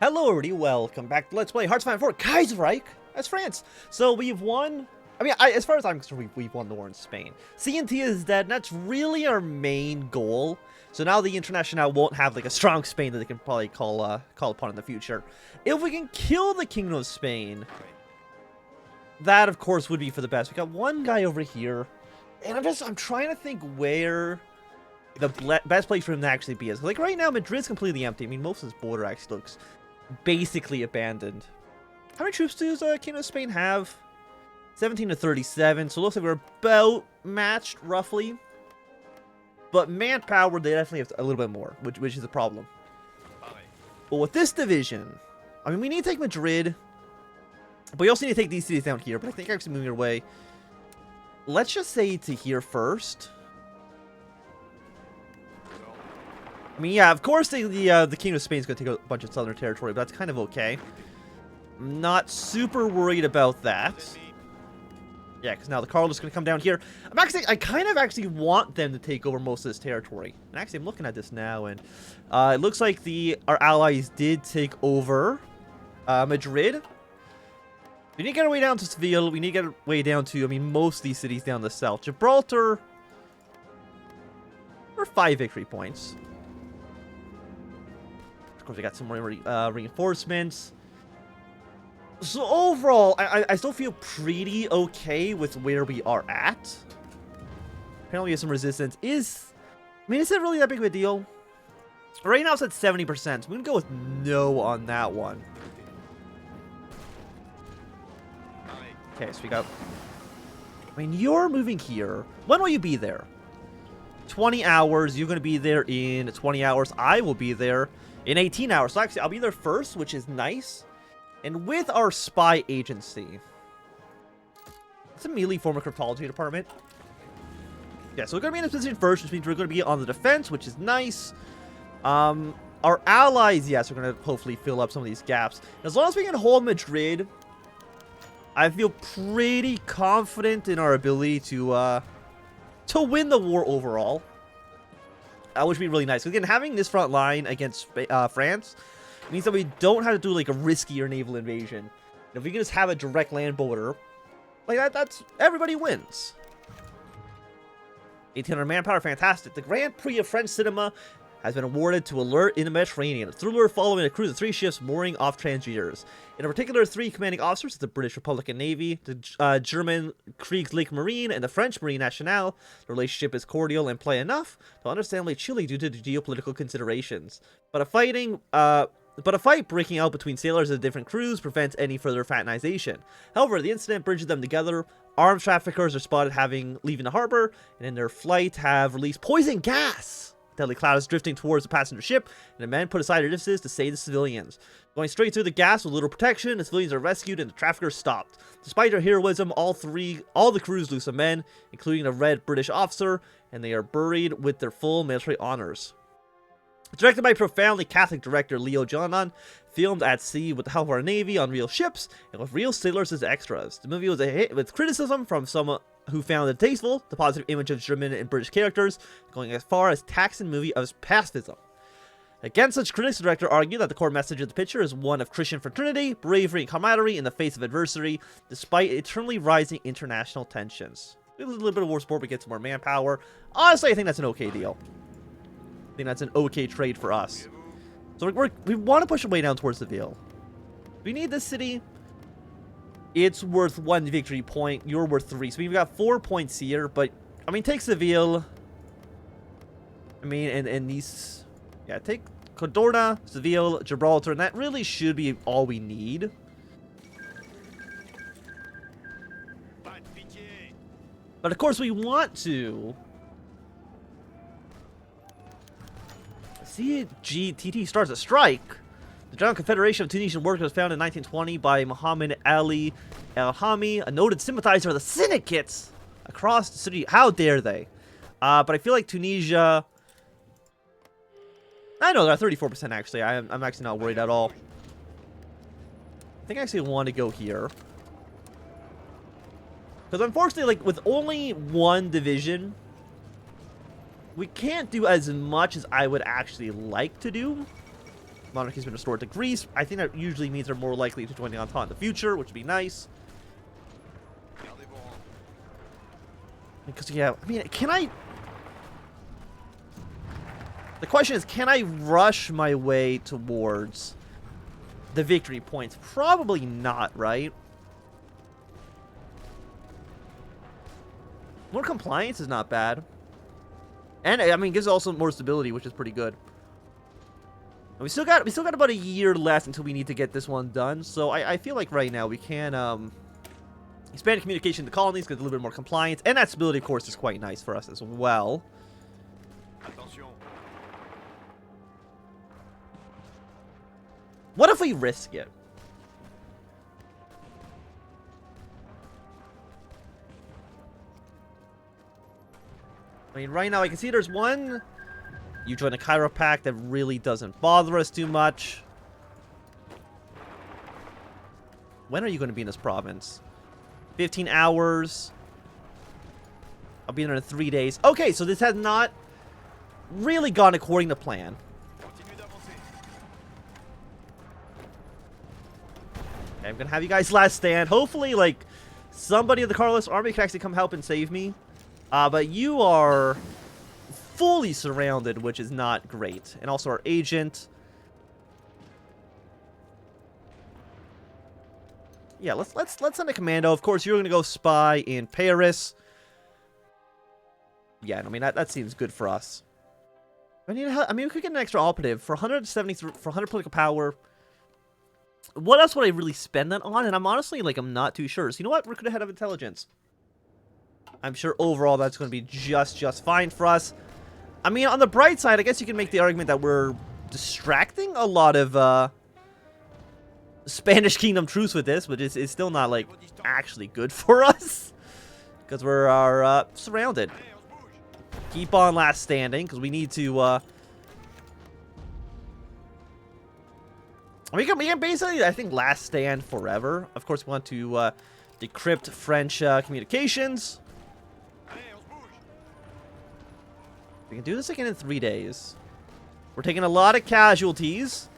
Hello everybody, welcome back to Let's Play Hearts of Iron IV Kaiserreich as France. So we've won, as far as I'm concerned, we've won the war in Spain. CNT is dead, and that's really our main goal. So now the International won't have like a strong Spain that they can probably call upon in the future. If we can kill the Kingdom of Spain, that of course would be for the best. We got one guy over here, and I'm trying to think where the best place for him to actually be is. Like right now, Madrid's completely empty. I mean, most of his border actually looks basically abandoned. How many troops does Kingdom of Spain have? 17 to 37, so it looks like we're about matched, roughly. But manpower, they definitely have a little bit more, which is a problem. But with this division, I mean, we need to take Madrid, but we also need to take these cities down here, but I think actually moving our way. Let's just say to here first. I mean, yeah, of course the Kingdom of Spain is going to take a bunch of southern territory, but that's kind of okay. I'm not super worried about that. Yeah, because now the Carl is going to come down here. I kind of actually want them to take over most of this territory. And actually, I'm looking at this now, and it looks like our allies did take over Madrid. We need to get our way down to Seville. We need to get our way down to, most of these cities down the south. Gibraltar, we're 5 victory points. Of course, we got some more reinforcements. So overall, I still feel pretty okay with where we are at. Apparently, we have some resistance. Is it really that big of a deal? Right now, it's at 70%. So I'm going to go with no on that one. Okay, so we got... you're moving here. When will you be there? 20 hours. You're going to be there in 20 hours. I will be there in 18 hours. So actually, I'll be there first, which is nice. And with our spy agency, it's a melee form of cryptology department. Yeah, so we're going to be in this position first, which means we're going to be on the defense, which is nice. Our allies, yes, we're going to hopefully fill up some of these gaps. As long as we can hold Madrid, I feel pretty confident in our ability to win the war overall. Which would be really nice. Again, having this front line against France means that we don't have to do like a riskier naval invasion. If we can just have a direct land border, like that's everybody wins. 1800 manpower, fantastic. The Grand Prix of French cinema has been awarded to Alert in the Mediterranean. A thriller following a cruise of 3 ships mooring off Tangiers. In particular, 3 commanding officers of the British Republican Navy, the German Kriegsleich Marine, and the French Marine Nationale. The relationship is cordial and play enough, though understandably chilly due to the geopolitical considerations. But a fight breaking out between sailors of different crews prevents any further fraternization. However, the incident bridges them together. Armed traffickers are spotted leaving the harbor, and in their flight have released poison gas. Deadly cloud is drifting towards the passenger ship, and the men put aside their differences to save the civilians. Going straight through the gas with little protection, the civilians are rescued and the traffickers stopped. Despite their heroism, all the crews lose some men, including a red British officer, and they are buried with their full military honors. Directed by profoundly Catholic director Leo Jonan, filmed at sea with the help of our Navy on real ships, and with real sailors as extras. The movie was a hit with criticism from some who found it tasteful, the positive image of German and British characters, going as far as taxing the movie as pacifism. Against such critics, the director argued that the core message of the picture is one of Christian fraternity, bravery, and camaraderie in the face of adversity, despite eternally rising international tensions. A little bit of war support, we get some more manpower. Honestly, I think that's an okay deal. I think that's an okay trade for us. So we want to push our way down towards Seville. We need this city. It's worth 1 victory point. You're worth 3. So we've got 4 points here. But, take Seville. And these... Yeah, take Cadorna, Seville, Gibraltar. And that really should be all we need. But, of course, we want to... CGTT starts a strike. The General Confederation of Tunisian Workers was founded in 1920 by Mohammed Ali El-Hami, a noted sympathizer of the syndicates across the city. How dare they? But I feel like Tunisia... I know, they're at 34% actually. I'm actually not worried at all. I think I actually want to go here. Because unfortunately, with only 1 division... we can't do as much as I would actually like to do. monarchy's been restored to Greece. I think that usually means they're more likely to join the Entente in the future, which would be nice. Because, yeah, I mean, can I... The question is, can I rush my way towards the victory points? Probably not, right? More compliance is not bad. And, I mean, gives also more stability, which is pretty good. And we still got about a year left until we need to get this one done. So I feel like right now we can expand communication to colonies, get a little bit more compliance, and that stability, of course, is quite nice for us as well. What if we risk it? I mean, right now I can see there's one. You join a Cairo pact that really doesn't bother us too much. When are you going to be in this province? 15 hours. I'll be there in 3 days. Okay, so this has not really gone according to plan. Okay, I'm going to have you guys last stand. Hopefully, like, somebody of the Carlist army can actually come help and save me. But you are fully surrounded, which is not great. And also our agent. Yeah, let's send a commando. Of course, you're gonna go spy in Paris. Yeah, I mean that seems good for us. I mean, we could get an extra operative for 173 for 100 political power. What else would I really spend that on? And I'm honestly like I'm not too sure. So you know what? Recruit ahead of intelligence. I'm sure overall that's going to be just fine for us. I mean, on the bright side, I guess you can make the argument that we're distracting a lot of Spanish Kingdom troops with this, but it's still not, like, actually good for us. Because we're surrounded. Keep on last standing, because we need to... We can basically, I think, last stand forever. Of course, we want to decrypt French communications. We can do this again in 3 days. We're taking a lot of casualties.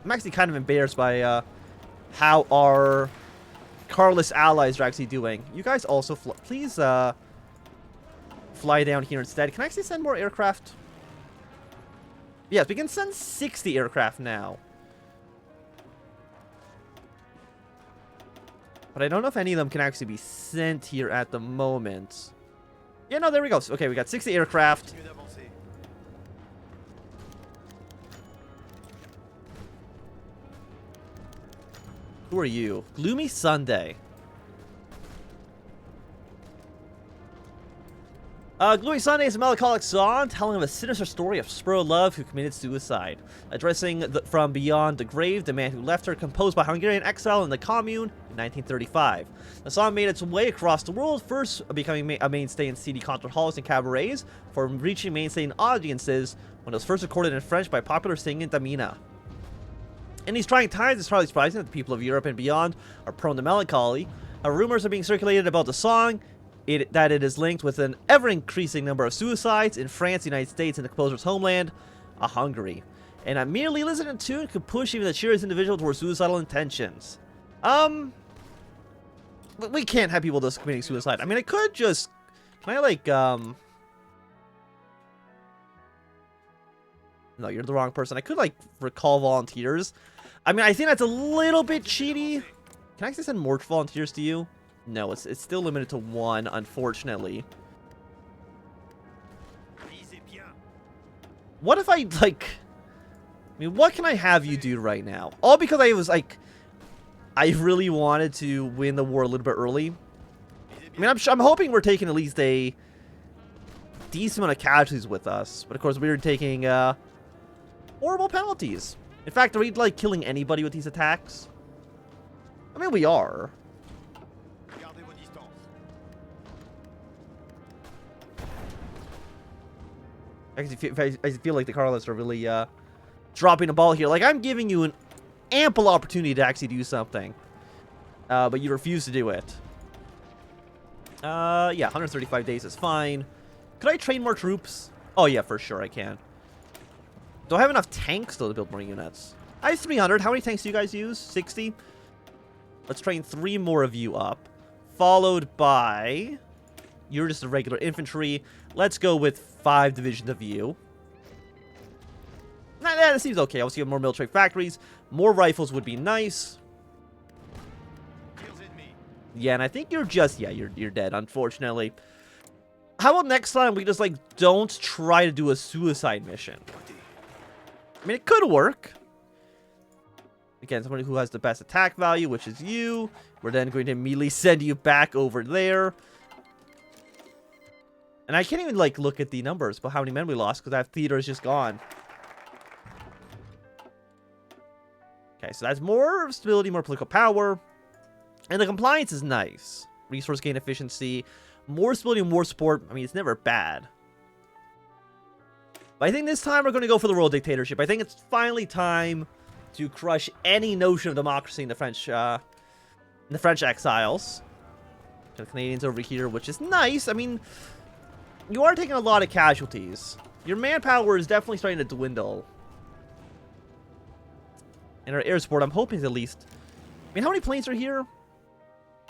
I'm actually kind of embarrassed by how our Carlist allies are actually doing. You guys also, please fly down here instead. Can I actually send more aircraft? Yes, we can send 60 aircraft now. But I don't know if any of them can actually be sent here at the moment. Yeah, no, there we go. Okay, we got 60 aircraft. Who are you? Gloomy Sunday. Gloomy Sunday is a melancholic song telling of a sinister story of Spur Love who committed suicide. Addressing from beyond the grave, the man who left her, composed by Hungarian exile in the Commune in 1935. The song made its way across the world, first becoming a mainstay in CD concert halls and cabarets, for reaching mainstay in audiences when it was first recorded in French by popular singer Damina. In these trying times, it's hardly surprising that the people of Europe and beyond are prone to melancholy. Rumors are being circulated about the song, that it is linked with an ever-increasing number of suicides in France, the United States, and the composer's homeland, Hungary. And a merely listening to it could push even the cheeriest individual towards suicidal intentions. We can't have people just committing suicide. I mean, I could just... Can I, like, No, you're the wrong person. I could, like, recall volunteers. I mean, I think that's a little bit cheaty. Can I actually send more volunteers to you? No, it's still limited to 1, unfortunately. What if I, like... I mean, what can I have you do right now? All because I was, like... I really wanted to win the war a little bit early. I mean, I'm hoping we're taking at least a decent amount of casualties with us. But, of course, we were taking, horrible penalties. In fact, are we, like, killing anybody with these attacks? I mean, we are. I feel like the Carlists are really dropping the ball here. Like, I'm giving you an ample opportunity to actually do something. but you refuse to do it. Yeah, 135 days is fine. Could I train more troops? Oh, yeah, for sure I can. Do I have enough tanks, though, to build more units? I have 300. How many tanks do you guys use? 60? Let's train 3 more of you up. Followed by... You're just a regular infantry. Let's go with 5 divisions of you. Nah, that seems okay. I'll see more military factories. More rifles would be nice. Yeah, and I think you're just... Yeah, you're dead, unfortunately. How about next time we just, like, don't try to do a suicide mission? I mean, it could work. Again, somebody who has the best attack value, which is you. We're then going to immediately send you back over there. And I can't even, like, look at the numbers about how many men we lost, because that theater is just gone. Okay, so that's more stability, more political power. And the compliance is nice. Resource gain efficiency. More stability and more support. I mean, it's never bad. But I think this time we're going to go for the royal dictatorship. I think it's finally time to crush any notion of democracy in the French exiles. The Canadians over here, which is nice. I mean, you are taking a lot of casualties. Your manpower is definitely starting to dwindle. And our air support, I'm hoping is at least... I mean, how many planes are here?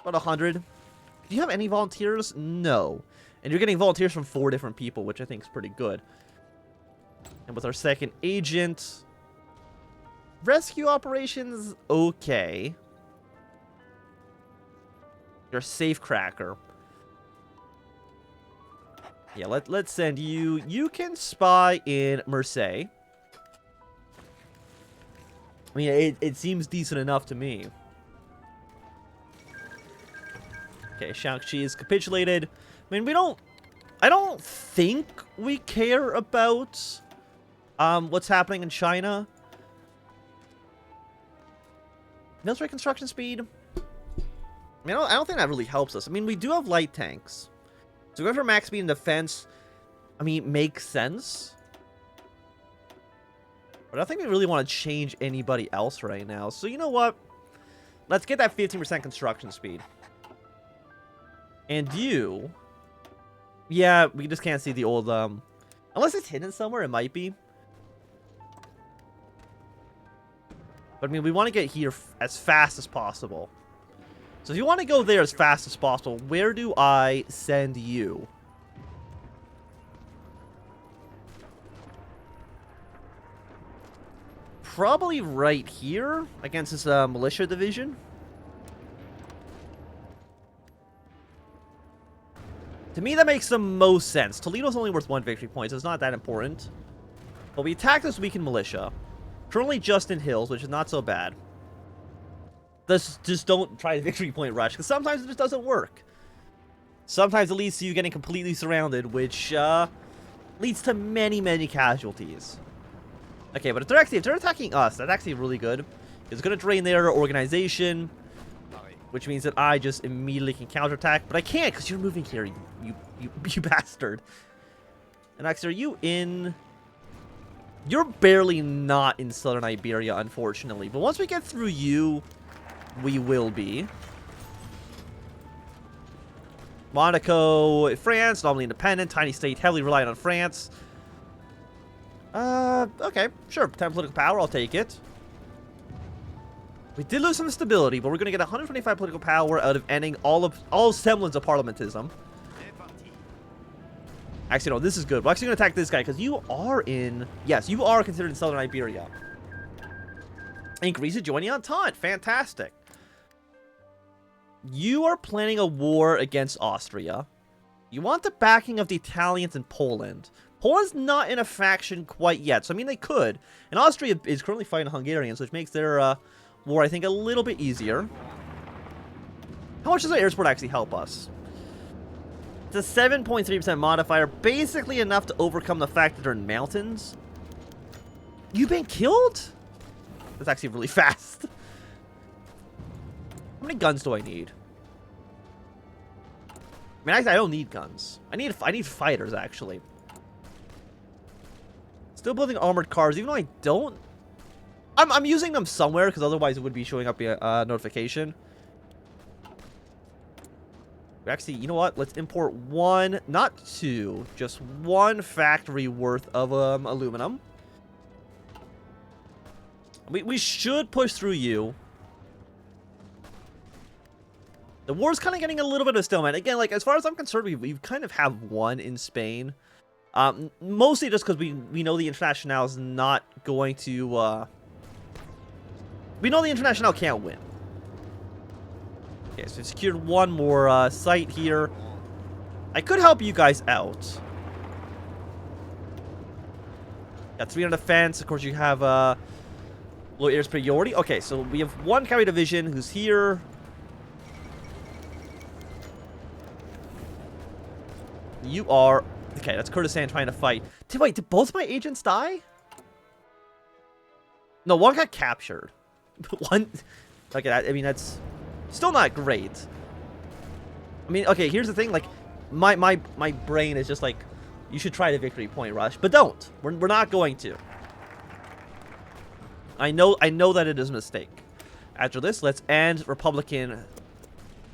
About 100. Do you have any volunteers? No. And you're getting volunteers from 4 different people, which I think is pretty good. And with our second agent... Rescue operations, okay. You're a safe cracker. Yeah, let's send you. You can spy in Marseille. I mean, it seems decent enough to me. Okay, Shaanxi is capitulated. I mean, I don't think we care about what's happening in China. Military construction speed. I mean, I don't think that really helps us. I mean, we do have light tanks. So going for max speed and defense, I mean, makes sense. But I don't think we really want to change anybody else right now. So you know what? Let's get that 15% construction speed. And you... Yeah, we just can't see the old... Unless it's hidden somewhere, it might be. But I mean, we want to get here as fast as possible. So if you want to go there as fast as possible, where do I send you? Probably right here against this militia division. To me, that makes the most sense. Toledo's only worth 1 victory point, so it's not that important. But we attack this weakened militia. Currently just in hills, which is not so bad. Just don't try a victory point rush, because sometimes it just doesn't work. Sometimes it leads to you getting completely surrounded, which leads to many, many casualties. Okay, but if they're attacking us, that's actually really good. It's going to drain their organization, which means that I just immediately can counterattack. But I can't, because you're moving here, you bastard. And actually, are you in... You're barely not in southern Iberia, unfortunately. But once we get through you, we will be. Monaco, France, nominally independent, tiny state, heavily reliant on France. Okay, sure. 10 political power, I'll take it. We did lose some stability, but we're going to get 125 political power out of ending all semblance of parliamentism. Actually, no, this is good. We're actually going to attack this guy, because you are in... Yes, you are considered in southern Iberia. And Greece is joining Entente. Fantastic. You are planning a war against Austria. You want the backing of the Italians and Poland. Poland's not in a faction quite yet, so I mean, they could. And Austria is currently fighting Hungarians, which makes their war, I think, a little bit easier. How much does our air support actually help us? It's a 7.3% modifier, basically enough to overcome the fact that they're in mountains. You've been killed? That's actually really fast. How many guns do I need? I mean, I don't need guns. I need fighters, actually. Still building armored cars, even though I don't... I'm using them somewhere, because otherwise it would be showing up a notification. Actually, you know what? Let's import one, not two, just one factory worth of aluminum. We should push through you. The war's kind of getting a little bit of stalemate. Again, like, as far as I'm concerned, we kind of have one in Spain. Mostly just because we know the International is not going to... we know the International can't win. Okay, so we secured one more site here. I could help you guys out. Got 3 on defense. Of course, you have low air superiority. Okay, so we have one cavalry division who's here. You are... Okay, that's Kurdistan trying to fight. Wait, did both my agents die? No, one got captured. One... Okay, I mean, that's still not great. I mean, okay, here's the thing. Like, my brain is just like, you should try the victory point rush. But don't. We're not going to. I know that it is a mistake. After this, let's end Republican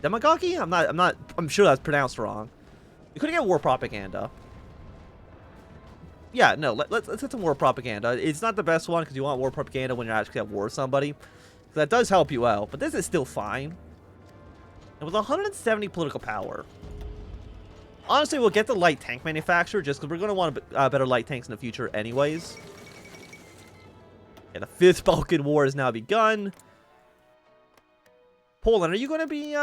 demagoguery? I'm sure that's pronounced wrong. You couldn't get war propaganda. Yeah, no, let's get some war propaganda. It's not the best one because you want war propaganda when you're actually at war with somebody. That does help you out, but this is still fine. And with 170 political power, honestly, we'll get the light tank manufacturer just because we're going to want better light tanks in the future anyways. And the 5th Balkan War has now begun. Poland, are you going to be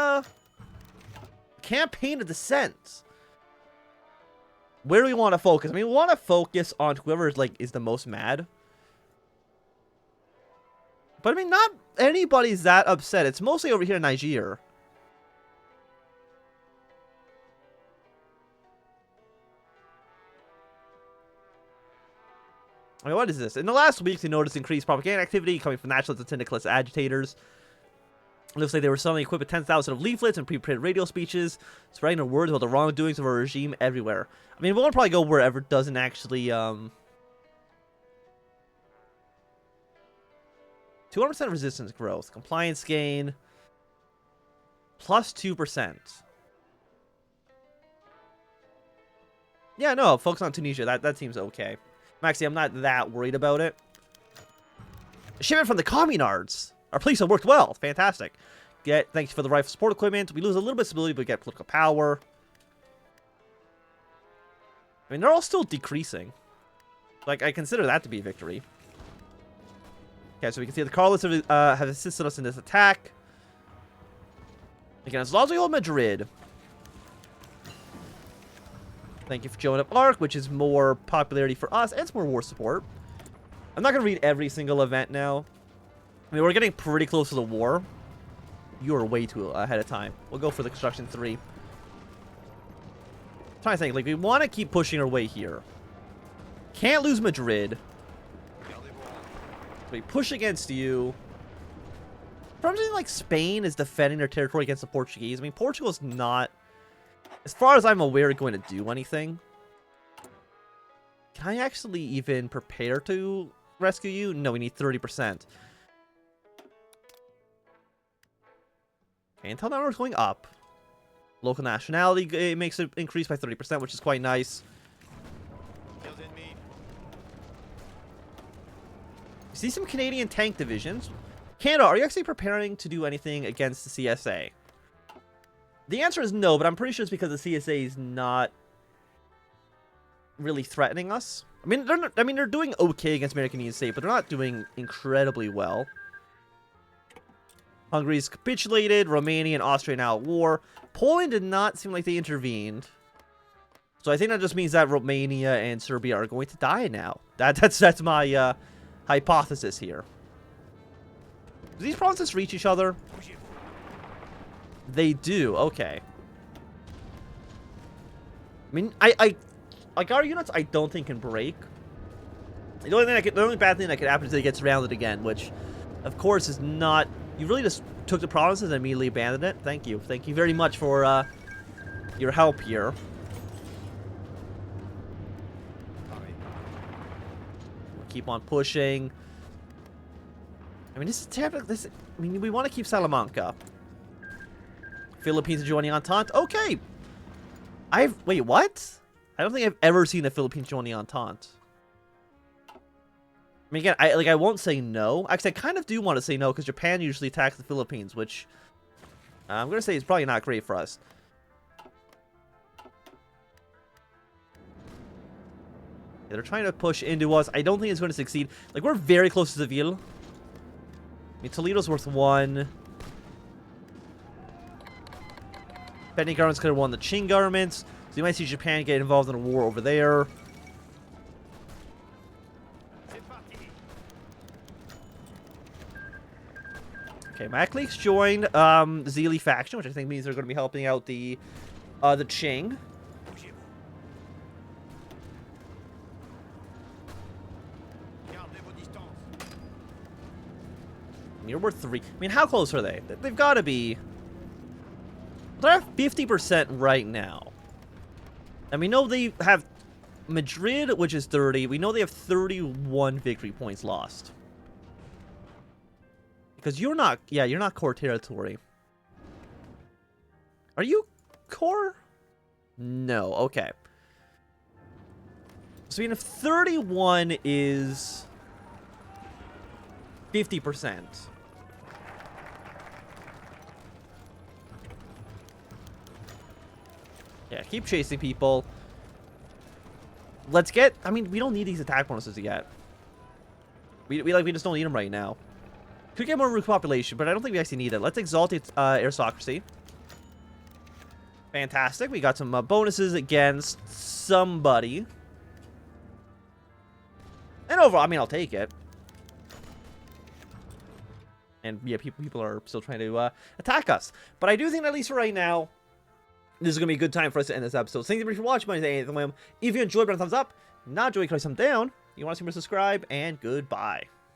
campaign of dissent? Where do we want to focus? I mean, we want to focus on whoever is the most mad. But I mean, not anybody's that upset. It's mostly over here in Niger. I mean, what is this? In the last weeks, we noticed increased propaganda activity coming from nationalist and syndicalist agitators. It looks like they were suddenly equipped with 10,000 of leaflets and pre-printed radio speeches, spreading their words about the wrongdoings of our regime everywhere. I mean, we'll probably go wherever it doesn't actually, 200% resistance growth. Compliance gain. Plus 2%. Yeah, no, focus on Tunisia. That seems okay. Actually, I'm not that worried about it. Shipment from the Communards. Our police have worked well. Fantastic. Thanks for the rifle support equipment. We lose a little bit of stability, but we get political power. I mean, they're all still decreasing. Like, I consider that to be a victory. Okay, so we can see the Carlists have assisted us in this attack. Again, as long as we hold Madrid. Thank you for showing up Arc, which is more popularity for us, and it's more war support. I'm not going to read every single event now. I mean, we're getting pretty close to the war. You're way too ahead of time. We'll go for the construction 3. I'm trying to think, like, we want to keep pushing our way here. Can't lose Madrid. We push against you. Something like Spain is defending their territory against the Portuguese. I mean, Portugal's not, as far as I'm aware, going to do anything. Can I actually even prepare to rescue you? No, we need 30%. Okay, until now we're going up. Local nationality, it makes it increase by 30%, which is quite nice. You see some Canadian tank divisions. Canada, are you actually preparing to do anything against the CSA? The answer is no, but I'm pretty sure it's because the CSA is not really threatening us. I mean, they're doing okay against American Union State, but they're not doing incredibly well. Hungary's capitulated. Romania and Austria now at war. Poland did not seem like they intervened. So I think that just means that Romania and Serbia are going to die now. That's my hypothesis here. Do these provinces reach each other? They do. Okay. I mean, like our units, I don't think can break. The only bad thing that could happen is that it gets surrounded again, which, of course, is not. You really just took the provinces and immediately abandoned it. Thank you. Thank you very much for your help here. We'll keep on pushing. I mean, this is terrible. I mean, we want to keep Salamanca. Philippines are joining Entente. Okay. Wait, what? I don't think I've ever seen the Philippines join the Entente. I mean, again, I won't say no. Actually, I kind of do want to say no because Japan usually attacks the Philippines, which I'm going to say is probably not great for us. Yeah, they're trying to push into us. I don't think it's going to succeed. Like, we're very close to Seville. I mean, Toledo's worth 1. Pending governments could have won the Qing governments. So you might see Japan get involved in a war over there. Okay, Macleaks joined the Zili faction, which I think means they're going to be helping out the Qing. You're worth 3. I mean, how close are they? They've got to be... They're at 50% right now. And we know they have Madrid, which is 30. We know they have 31 victory points lost. Because you're not... Yeah, you're not core territory. Are you core? No. Okay. So, I mean, if 31 is 50%... Yeah, keep chasing people. Let's get... I mean, we don't need these attack bonuses yet. We just don't need them right now. Could get more root population, but I don't think we actually need it. Let's exalt its aristocracy. Fantastic. We got some bonuses against somebody. And overall, I mean, I'll take it. And yeah, people are still trying to attack us. But I do think, at least for right now, this is going to be a good time for us to end this episode. Thank you for watching. My name is Anthnwam. If you enjoyed, put a thumbs up. Not enjoying, click thumbs down. You want to see more, subscribe, and goodbye.